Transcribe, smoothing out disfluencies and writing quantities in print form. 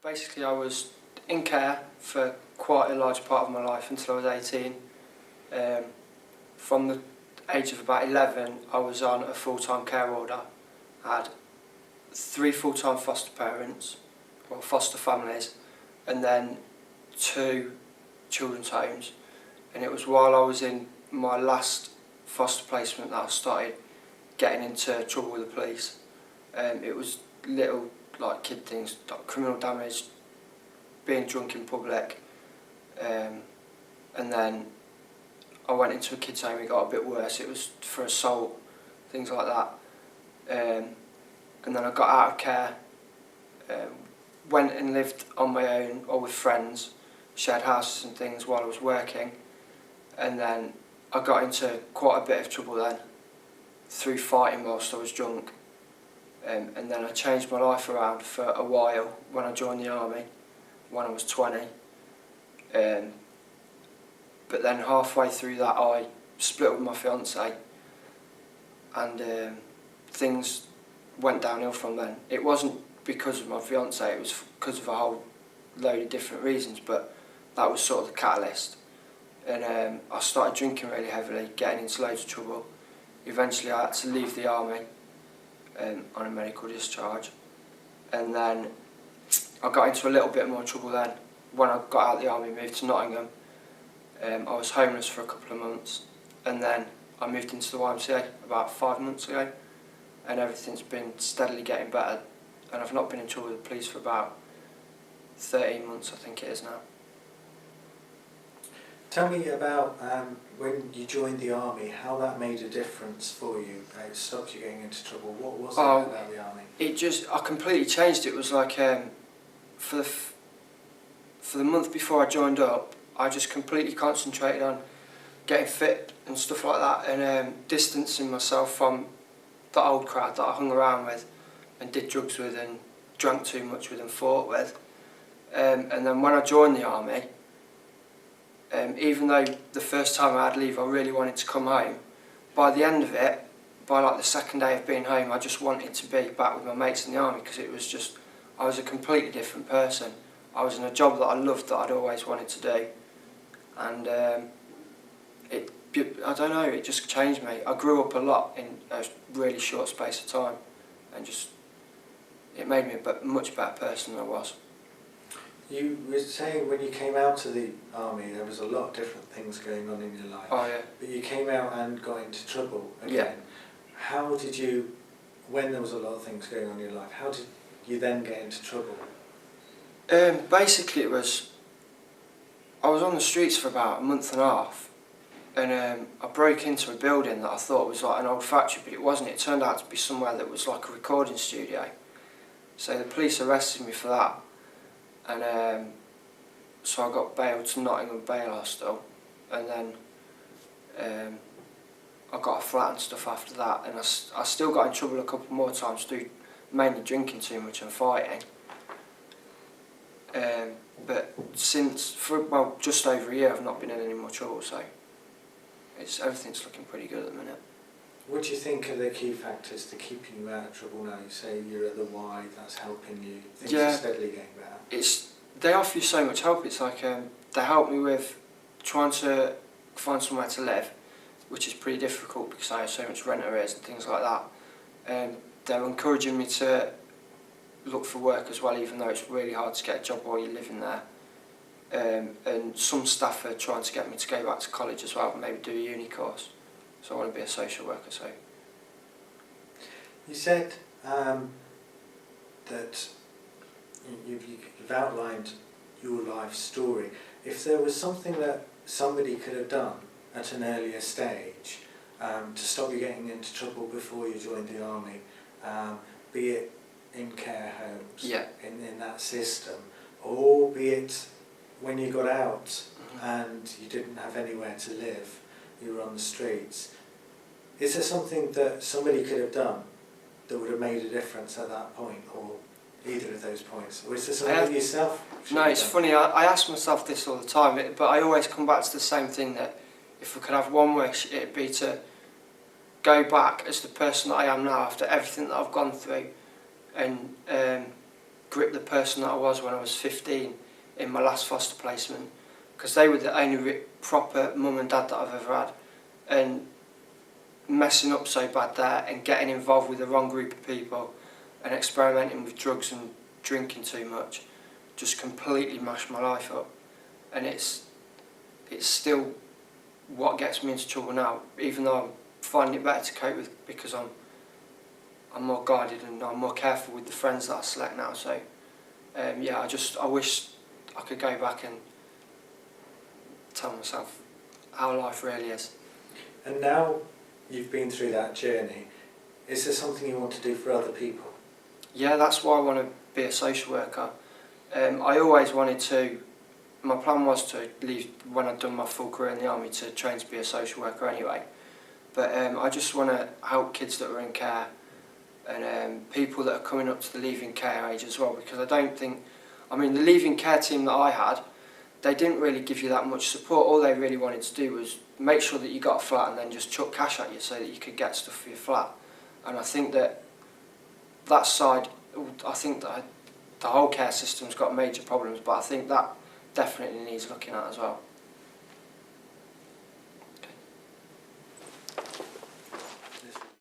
Basically, I was in care for quite a large part of my life until I was 18. From the age of about 11, I was on a full-time care order. I had 3 full-time foster parents, or foster families, and then 2 children's homes. And it was while I was in my last foster placement that I started getting into trouble with the police. It was little like kid things, like criminal damage, being drunk in public, and then I went into a kids' home. It got a bit worse. It was for assault, things like that. And then I got out of care, went and lived on my own or with friends, shared houses and things while I was working, and then I got into quite a bit of trouble then through fighting whilst I was drunk. And then I changed my life around for a while when I joined the army when I was 20. But then halfway through that I split with my fiancée, and things went downhill from then. It wasn't because of my fiancée, it was because of a whole load of different reasons, but that was sort of the catalyst. And I started drinking really heavily, getting into loads of trouble. Eventually I had to leave the army on a medical discharge, and then I got into a little bit more trouble then. When I got out of the army, moved to Nottingham. I was homeless for a couple of months, and then I moved into the YMCA about 5 months ago, and everything's been steadily getting better, and I've not been in trouble with the police for about 13 months, I think it is now. Tell me about when you joined the army, how that made a difference for you. It stopped you getting into trouble. What was it about the army? I completely changed. It was like for the month before I joined up, I just completely concentrated on getting fit and stuff like that, and distancing myself from the old crowd that I hung around with and did drugs with and drank too much with and fought with. And then when I joined the army, even though the first time I had leave I really wanted to come home, by the end of it, by like the second day of being home, I just wanted to be back with my mates in the army, because it was just, I was a completely different person. I was in a job that I loved, that I'd always wanted to do, and I don't know, it just changed me. I grew up a lot in a really short space of time, and just, it made me a much better person than I was. You were saying when you came out of the army there was a lot of different things going on in your life. Oh yeah. But you came out and got into trouble again. Yeah. How did you, when there was a lot of things going on in your life, how did you then get into trouble? Basically I was on the streets for about a month and a half, and I broke into a building that I thought was like an old factory, but it wasn't. It turned out to be somewhere that was like a recording studio. So the police arrested me for that, and so I got bailed to Nottingham Bail Hostel, and then I got a flat and stuff after that, and I still got in trouble a couple more times through mainly drinking too much and fighting. But since, just over a year, I've not been in any more trouble, so everything's looking pretty good at the minute. What do you think are the key factors to keeping you out of trouble now? You say you're at the Y, that's helping you, things are steadily getting better. They offer you so much help. It's like they help me with trying to find somewhere to live, which is pretty difficult because I have so much rent arrears and things like that. They're encouraging me to look for work as well, even though it's really hard to get a job while you're living there. And some staff are trying to get me to go back to college as well, and maybe do a uni course. So I want to be a social worker. So you said that you've outlined your life story. If there was something that somebody could have done at an earlier stage to stop you getting into trouble before you joined the army, be it in care homes, in that system, or be it when you got out and you didn't have anywhere to live, you were on the streets, is there something that somebody could have done that would have made a difference at that point, or either of those points? Or is there something yourself? No, it's funny, I ask myself this all the time, but I always come back to the same thing, that if I could have one wish, it'd be to go back as the person that I am now after everything that I've gone through, and grip the person that I was when I was 15 in my last foster placement, because they were the only proper mum and dad that I've ever had, and messing up so bad there and getting involved with the wrong group of people and experimenting with drugs and drinking too much just completely mashed my life up. And it's still what gets me into trouble now, even though I'm finding it better to cope with because I'm more guarded and I'm more careful with the friends that I select now. So yeah, I wish I could go back and tell myself how life really is. And now you've been through that journey, is there something you want to do for other people? Yeah, that's why I want to be a social worker. I always wanted to, my plan was to leave when I'd done my full career in the army to train to be a social worker anyway. But I just want to help kids that are in care and people that are coming up to the leaving care age as well, because I don't think, I mean the leaving care team that I had, they didn't really give you that much support. All they really wanted to do was make sure that you got a flat and then just chuck cash at you so that you could get stuff for your flat. And I think that side, I think that the whole care system's got major problems, but I think that definitely needs looking at as well.